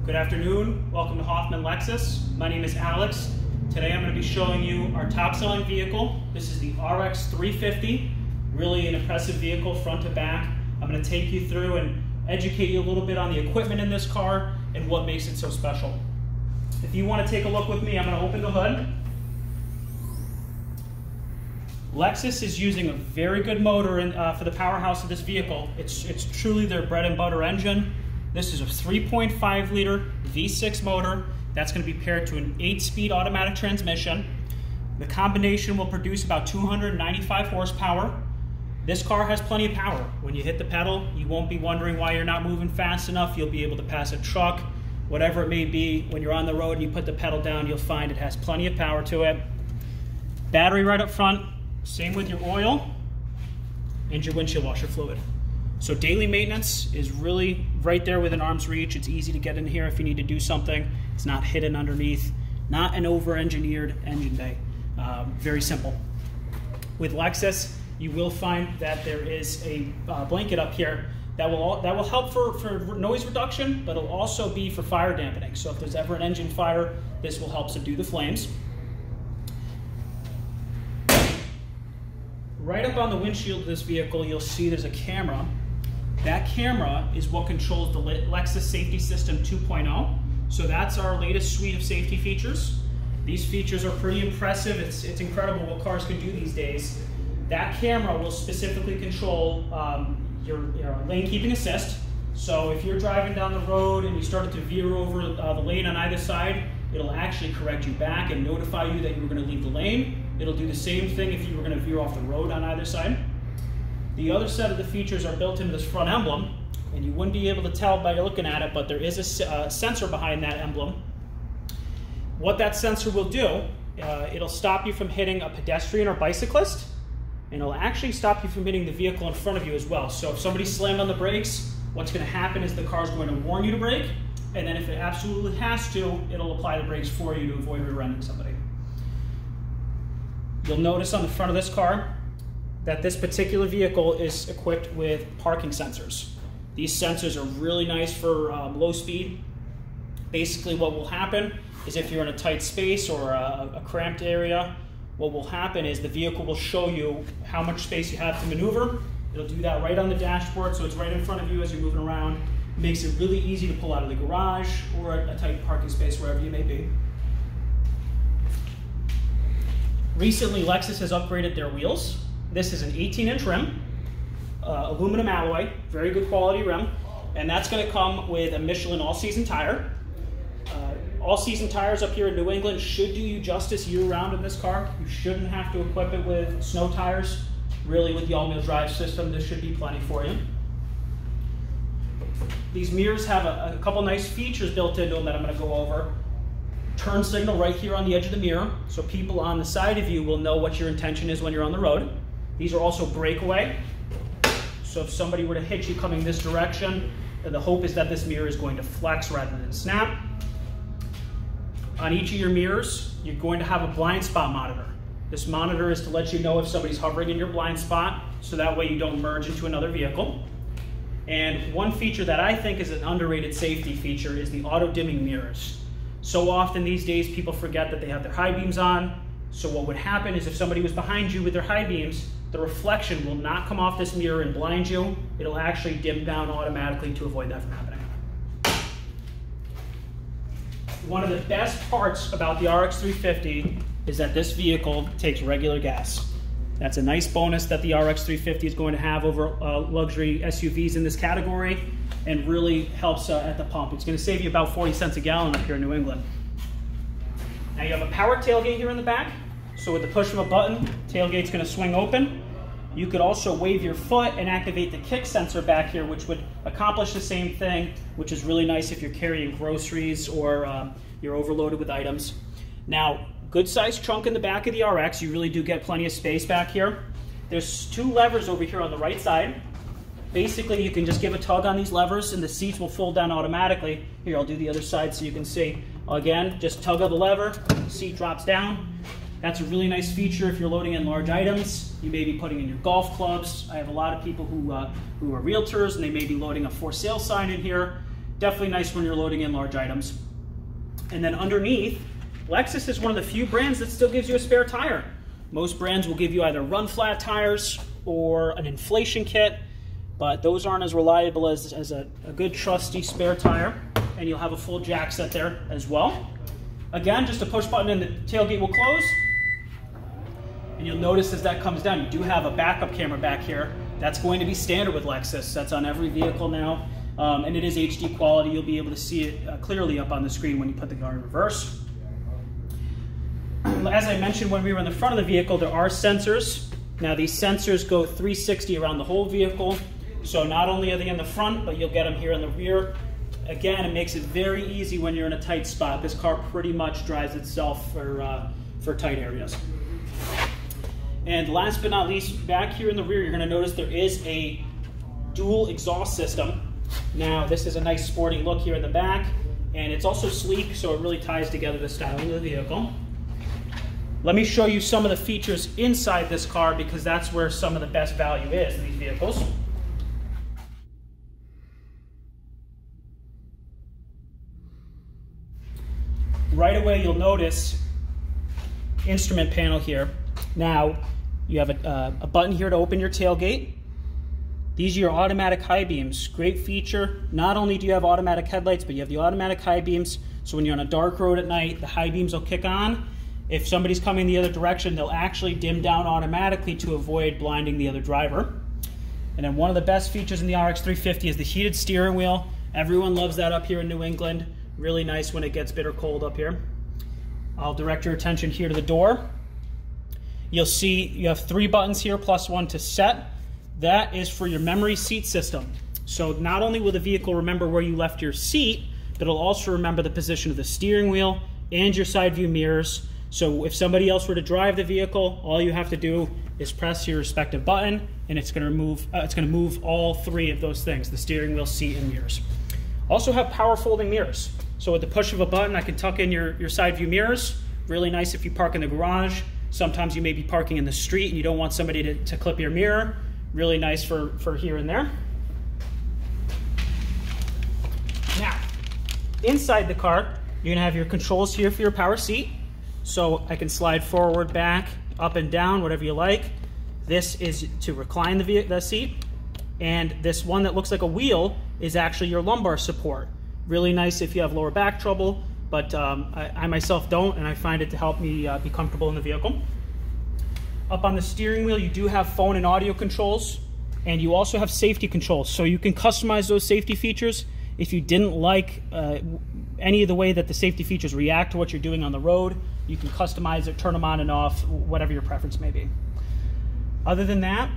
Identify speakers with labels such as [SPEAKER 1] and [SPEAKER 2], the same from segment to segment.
[SPEAKER 1] Good afternoon, welcome to Hoffman Lexus. My name is Alex. Today I'm going to be showing you our top selling vehicle. This is the RX 350, really an impressive vehicle front to back. I'm going to take you through and educate you a little bit on the equipment in this car and what makes it so special. If you want to take a look with me, I'm going to open the hood. Lexus is using a very good motor for the powerhouse of this vehicle. It's truly their bread and butter engine. This is a 3.5 liter V6 motor that's going to be paired to an 8-speed automatic transmission. The combination will produce about 295 horsepower. This car has plenty of power. When you hit the pedal, you won't be wondering why you're not moving fast enough. You'll be able to pass a truck, whatever it may be. When you're on the road and you put the pedal down, you'll find it has plenty of power to it. Battery right up front, same with your oil and your windshield washer fluid. So daily maintenance is really right there within arm's reach. It's easy to get in here if you need to do something. It's not hidden underneath, not an over-engineered engine bay. Very simple. With Lexus, you will find that there is a blanket up here that will help for noise reduction, but it'll also be for fire dampening. So if there's ever an engine fire, this will help subdue the flames. Right up on the windshield of this vehicle, you'll see there's a camera. That camera is what controls the Lexus Safety System 2.0. So that's our latest suite of safety features. These features are pretty impressive. It's incredible what cars can do these days. That camera will specifically control your lane keeping assist. So if you're driving down the road and you started to veer over the lane on either side, it'll actually correct you back and notify you that you were going to leave the lane. It'll do the same thing if you were going to veer off the road on either side. The other set of the features are built into this front emblem, and you wouldn't be able to tell by looking at it, but there is a sensor behind that emblem. What that sensor will do, it'll stop you from hitting a pedestrian or bicyclist, and it'll actually stop you from hitting the vehicle in front of you as well. So if somebody slammed on the brakes, what's going to happen is the car's going to warn you to brake, and then if it absolutely has to, it'll apply the brakes for you to avoid rear-ending somebody. You'll notice on the front of this car that this particular vehicle is equipped with parking sensors. These sensors are really nice for low speed. Basically what will happen is if you're in a tight space or a cramped area, what will happen is the vehicle will show you how much space you have to maneuver. It'll do that right on the dashboard, so it's right in front of you as you're moving around. It makes it really easy to pull out of the garage or a tight parking space, wherever you may be. Recently, Lexus has upgraded their wheels. This is an 18-inch rim, aluminum alloy, very good quality rim, and that's going to come with a Michelin all-season tire. All-season tires up here in New England should do you justice year-round in this car. You shouldn't have to equip it with snow tires. Really, with the all-wheel drive system, this should be plenty for you. These mirrors have a couple nice features built into them that I'm going to go over. Turn signal right here on the edge of the mirror, so people on the side of you will know what your intention is when you're on the road. These are also breakaway, so if somebody were to hit you coming this direction, the hope is that this mirror is going to flex rather than snap. On each of your mirrors, you're going to have a blind spot monitor. This monitor is to let you know if somebody's hovering in your blind spot, so that way you don't merge into another vehicle. And one feature that I think is an underrated safety feature is the auto-dimming mirrors. So often these days people forget that they have their high beams on. So what would happen is if somebody was behind you with their high beams, the reflection will not come off this mirror and blind you. It'll actually dim down automatically to avoid that from happening. One of the best parts about the RX 350 is that this vehicle takes regular gas. That's a nice bonus that the RX 350 is going to have over luxury SUVs in this category, and really helps at the pump. It's going to save you about 40 cents a gallon up here in New England. Now you have a power tailgate here in the back, so with the push of a button, tailgate's going to swing open. You could also wave your foot and activate the kick sensor back here, which would accomplish the same thing, which is really nice if you're carrying groceries or you're overloaded with items. Now, good sized trunk in the back of the RX. You really do get plenty of space back here. There's two levers over here on the right side. Basically, you can just give a tug on these levers and the seats will fold down automatically. Here, I'll do the other side so you can see. Again, just tug of the lever, seat drops down. That's a really nice feature if you're loading in large items. You may be putting in your golf clubs. I have a lot of people who are realtors and they may be loading a for sale sign in here. Definitely nice when you're loading in large items. And then underneath, Lexus is one of the few brands that still gives you a spare tire. Most brands will give you either run flat tires or an inflation kit, but those aren't as reliable as a good trusty spare tire. And you'll have a full jack set there as well. Again, just a push button and the tailgate will close. And you'll notice as that comes down, you do have a backup camera back here. That's going to be standard with Lexus. That's on every vehicle now. And it is HD quality. You'll be able to see it clearly up on the screen when you put the car in reverse. As I mentioned when we were in the front of the vehicle, there are sensors. Now these sensors go 360 around the whole vehicle. So not only are they in the front, but you'll get them here in the rear. Again, it makes it very easy when you're in a tight spot. This car pretty much drives itself for tight areas. And last but not least, back here in the rear, you're going to notice there is a dual exhaust system. Now, this is a nice sporty look here in the back, and it's also sleek, so it really ties together the styling of the vehicle. Let me show you some of the features inside this car, because that's where some of the best value is in these vehicles. Right away, you'll notice instrument panel here. Now, you have a button here to open your tailgate. These are your automatic high beams. Great feature. Not only do you have automatic headlights, but you have the automatic high beams. So when you're on a dark road at night, the high beams will kick on. If somebody's coming the other direction, they'll actually dim down automatically to avoid blinding the other driver. And then one of the best features in the RX 350 is the heated steering wheel. Everyone loves that up here in New England. Really nice when it gets bitter cold up here. I'll direct your attention here to the door. You'll see you have 3 buttons here plus one to set. That is for your memory seat system. So not only will the vehicle remember where you left your seat, but it'll also remember the position of the steering wheel and your side view mirrors. So if somebody else were to drive the vehicle, all you have to do is press your respective button, and it's going to move all 3 of those things: the steering wheel, seat, and mirrors. Also have power folding mirrors. So with the push of a button, I can tuck in your side view mirrors. Really nice if you park in the garage. Sometimes you may be parking in the street and you don't want somebody to clip your mirror. Really nice for here and there. Now, inside the car, you're gonna have your controls here for your power seat. So I can slide forward, back, up and down, whatever you like. This is to recline the seat. And this one that looks like a wheel is actually your lumbar support. Really nice if you have lower back trouble, but I myself don't, and I find it to help me be comfortable in the vehicle. Up on the steering wheel, you do have phone and audio controls, and you also have safety controls. So you can customize those safety features. If you didn't like any of the way that the safety features react to what you're doing on the road, you can customize it, turn them on and off, whatever your preference may be. Other than that,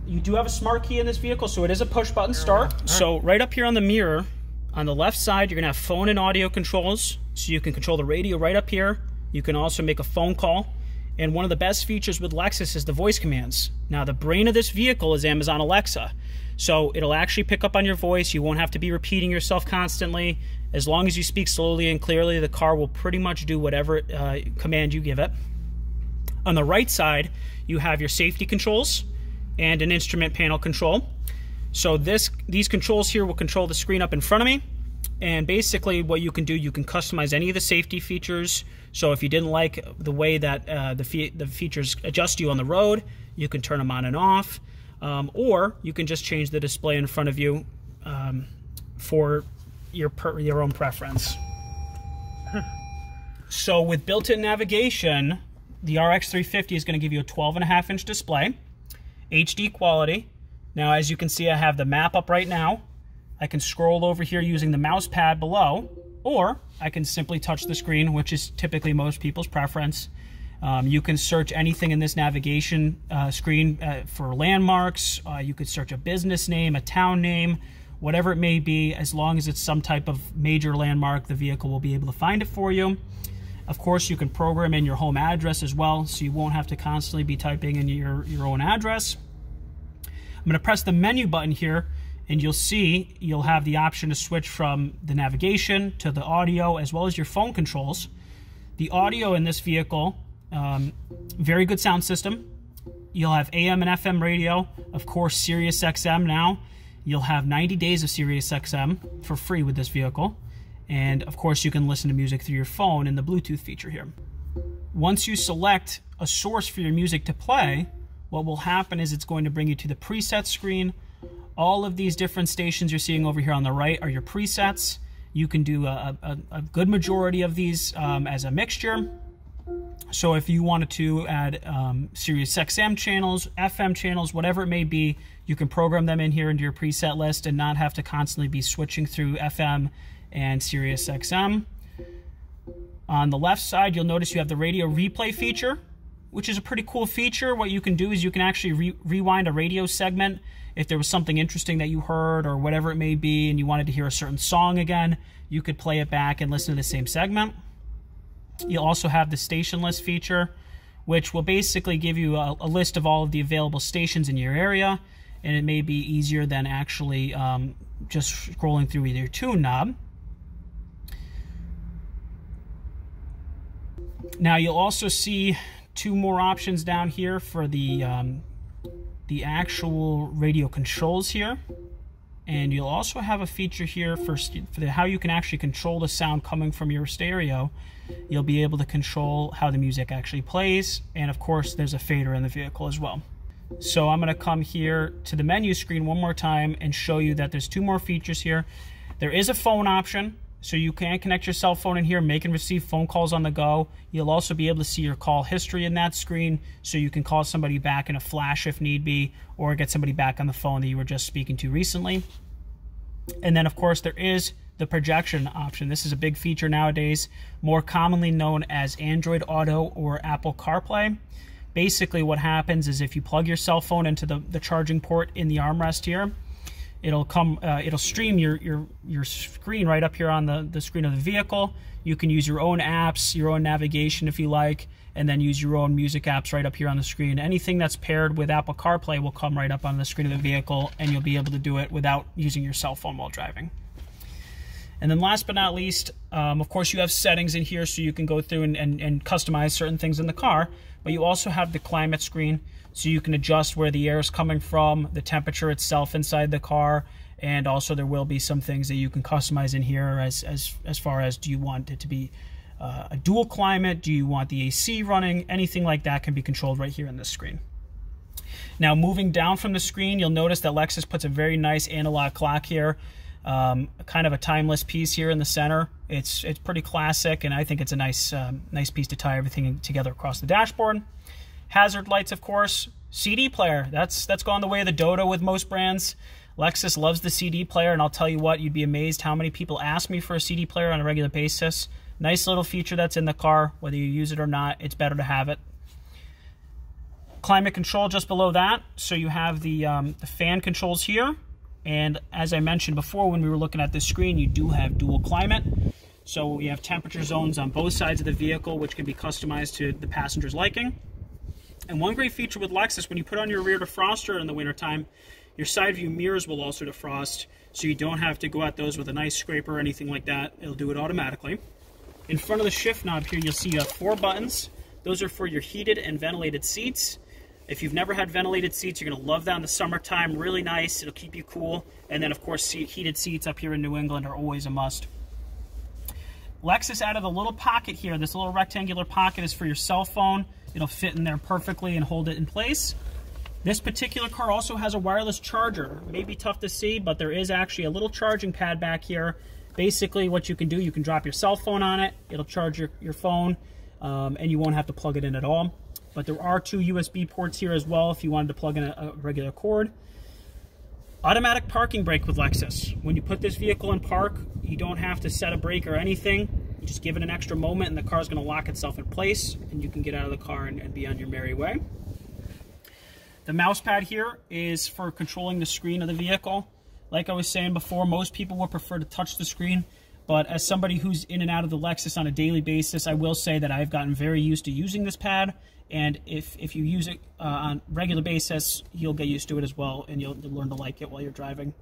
[SPEAKER 1] you do have a smart key in this vehicle, so it is a push button start. So right up here on the mirror, on the left side, you're gonna have phone and audio controls. So you can control the radio right up here. You can also make a phone call. And one of the best features with Lexus is the voice commands. Now, the brain of this vehicle is Amazon Alexa. So it'll actually pick up on your voice. You won't have to be repeating yourself constantly. As long as you speak slowly and clearly, the car will pretty much do whatever command you give it. On the right side, you have your safety controls and an instrument panel control. So these controls here will control the screen up in front of me. And basically what you can do, you can customize any of the safety features. So if you didn't like the way that the features adjust you on the road, you can turn them on and off. Or you can just change the display in front of you for your own preference. So with built-in navigation, the RX 350 is going to give you a 12.5-inch display, HD quality. Now, as you can see, I have the map up right now. I can scroll over here using the mouse pad below, or I can simply touch the screen, which is typically most people's preference. You can search anything in this navigation screen for landmarks. You could search a business name, a town name, whatever it may be. As long as it's some type of major landmark, the vehicle will be able to find it for you. Of course, you can program in your home address as well, so you won't have to constantly be typing in your own address. I'm going to press the menu button here, and you'll see you'll have the option to switch from the navigation to the audio as well as your phone controls. The audio in this vehicle, very good sound system. You'll have AM and FM radio, of course Sirius XM now, You'll have 90 days of SiriusXM for free with this vehicle. And of course, you can listen to music through your phone in the Bluetooth feature here. Once you select a source for your music to play, what will happen is it's going to bring you to the preset screen. All of these different stations you're seeing over here on the right are your presets. You can do a good majority of these as a mixture. So if you wanted to add SiriusXM channels, FM channels, whatever it may be, you can program them in here into your preset list and not have to constantly be switching through FM and SiriusXM. On the left side, you'll notice you have the radio replay feature, which is a pretty cool feature. What you can do is you can actually rewind a radio segment if there was something interesting that you heard or whatever it may be and you wanted to hear a certain song again. You could play it back and listen to the same segment. You'll also have the station list feature, which will basically give you a list of all of the available stations in your area, and it may be easier than actually just scrolling through your tune knob. Now you'll also see two more options down here for the actual radio controls here, and you'll also have a feature here for how you can actually control the sound coming from your stereo. You'll be able to control how the music actually plays, and of course there's a fader in the vehicle as well. So I'm going to come here to the menu screen one more time and show you that there's two more features here. There is a phone option, so you can connect your cell phone in here, make and receive phone calls on the go. You'll also be able to see your call history in that screen, so you can call somebody back in a flash if need be, or get somebody back on the phone that you were just speaking to recently. And then of course there is the projection option. This is a big feature nowadays, more commonly known as Android Auto or Apple CarPlay. Basically what happens is if you plug your cell phone into the charging port in the armrest here, it'll stream your screen right up here on the screen of the vehicle. You can use your own apps, your own navigation if you like, and then use your own music apps right up here on the screen. Anything that's paired with Apple CarPlay will come right up on the screen of the vehicle, and you'll be able to do it without using your cell phone while driving. And then last but not least, of course you have settings in here so you can go through and customize certain things in the car, but you also have the climate screen, so you can adjust where the air is coming from, the temperature itself inside the car, and also there will be some things that you can customize in here as far as, do you want it to be a dual climate, do you want the AC running, anything like that can be controlled right here on this screen. Now moving down from the screen, you'll notice that Lexus puts a very nice analog clock here, kind of a timeless piece here in the center. It's pretty classic, and I think it's a nice piece to tie everything together across the dashboard. Hazard lights, of course. CD player, that's gone the way of the dodo with most brands. Lexus loves the CD player, and I'll tell you what, you'd be amazed how many people ask me for a CD player on a regular basis. Nice little feature that's in the car. Whether you use it or not, it's better to have it. Climate control just below that. So you have the fan controls here. And as I mentioned before when we were looking at this screen, you do have dual climate. So you have temperature zones on both sides of the vehicle, which can be customized to the passenger's liking. And one great feature with Lexus, when you put on your rear defroster in the wintertime, your side view mirrors will also defrost, so you don't have to go at those with a nice scraper or anything like that. It'll do it automatically. In front of the shift knob here, you'll see you have 4 buttons. Those are for your heated and ventilated seats. If you've never had ventilated seats, you're going to love that in the summertime. Really nice. It'll keep you cool. And then, of course, heated seats up here in New England are always a must. Lexus added a little pocket here. This little rectangular pocket is for your cell phone. It'll fit in there perfectly and hold it in place. This particular car also has a wireless charger. It may be tough to see, but there is actually a little charging pad back here. Basically, what you can do, you can drop your cell phone on it. It'll charge your phone, and you won't have to plug it in at all. But there are 2 USB ports here as well if you wanted to plug in a regular cord. Automatic parking brake with Lexus. When you put this vehicle in park, you don't have to set a brake or anything. You just give it an extra moment and the car's going to lock itself in place, and you can get out of the car and be on your merry way. The mouse pad here is for controlling the screen of the vehicle. Like I was saying before, most people would prefer to touch the screen, but as somebody who's in and out of the Lexus on a daily basis, I will say that I've gotten very used to using this pad, and if you use it on a regular basis, you'll get used to it as well, and you'll learn to like it while you're driving.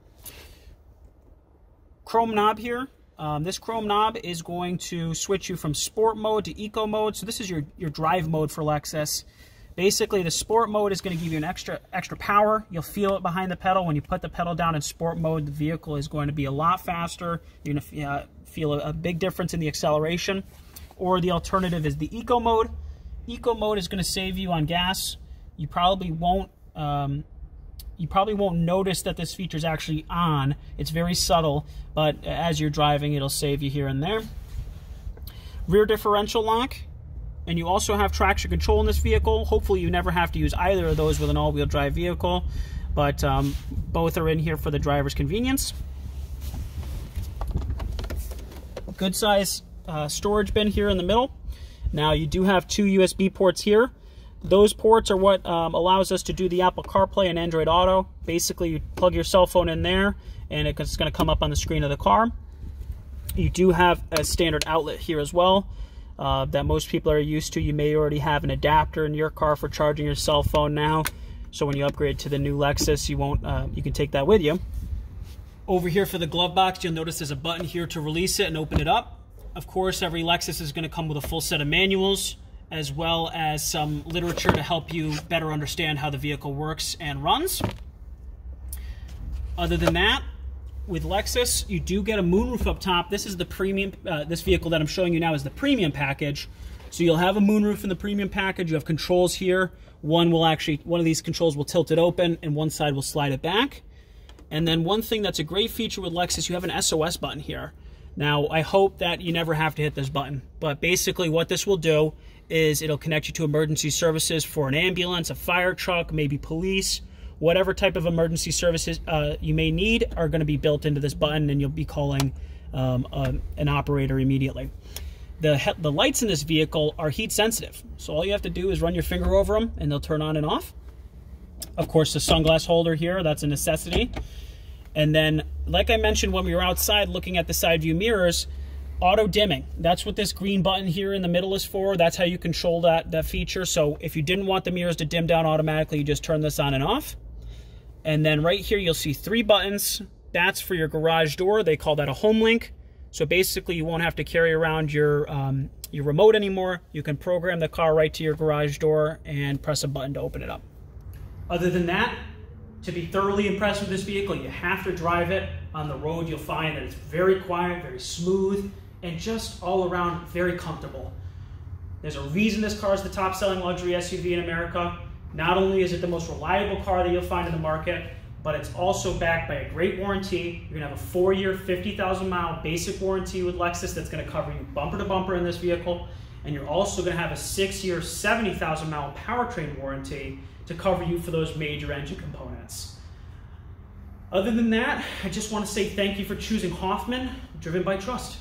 [SPEAKER 1] Chrome knob here. This chrome knob is going to switch you from sport mode to eco mode. So this is your drive mode for Lexus. Basically, the sport mode is going to give you an extra power. You'll feel it behind the pedal. When you put the pedal down in sport mode, the vehicle is going to be a lot faster. You're going to feel a big difference in the acceleration. Or the alternative is the eco mode. Eco mode is going to save you on gas. You probably won't notice that this feature is actually on. It's very subtle, but as you're driving, it'll save you here and there. Rear differential lock. And you also have traction control in this vehicle. Hopefully you never have to use either of those with an all-wheel drive vehicle, but both are in here for the driver's convenience. Good size storage bin here in the middle. Now you do have 2 USB ports here. Those ports are what allows us to do the Apple CarPlay and Android Auto. Basically, you plug your cell phone in there and it's going to come up on the screen of the car. You do have a standard outlet here as well. That most people are used to. You may already have an adapter in your car for charging your cell phone now. So when you upgrade to the new Lexus, you can take that with you. Over here for the glove box, you'll notice there's a button here to release it and open it up. Of course, every Lexus is going to come with a full set of manuals, as well as some literature to help you better understand how the vehicle works and runs. Other than that, with Lexus, you do get a moonroof up top. This is the premium, this vehicle that I'm showing you now is the premium package. So you'll have a moonroof in the premium package. You have controls here. One of these controls will tilt it open and one side will slide it back. And then one thing that's a great feature with Lexus, you have an SOS button here. Now, I hope that you never have to hit this button, but basically what this will do is it'll connect you to emergency services for an ambulance, a fire truck, maybe police. Whatever type of emergency services you may need are going to be built into this button, and you'll be calling an operator immediately. The lights in this vehicle are heat sensitive, so all you have to do is run your finger over them and they'll turn on and off. Of course, the sunglass holder here, that's a necessity. And then, like I mentioned when we were outside looking at the side view mirrors, auto dimming. That's what this green button here in the middle is for. That's how you control that feature. So if you didn't want the mirrors to dim down automatically, you just turn this on and off. And then right here, you'll see 3 buttons. That's for your garage door. They call that a home link. So basically, you won't have to carry around your remote anymore. You can program the car right to your garage door and press a button to open it up. Other than that, to be thoroughly impressed with this vehicle, you have to drive it on the road. You'll find that it's very quiet, very smooth, and just all around very comfortable. There's a reason this car is the top-selling luxury SUV in America. Not only is it the most reliable car that you'll find in the market, but it's also backed by a great warranty. You're gonna have a 4-year, 50,000-mile basic warranty with Lexus that's gonna cover you bumper to bumper in this vehicle. And you're also gonna have a 6-year, 70,000-mile powertrain warranty to cover you for those major engine components. Other than that, I just wanna say thank you for choosing Hoffman, driven by trust.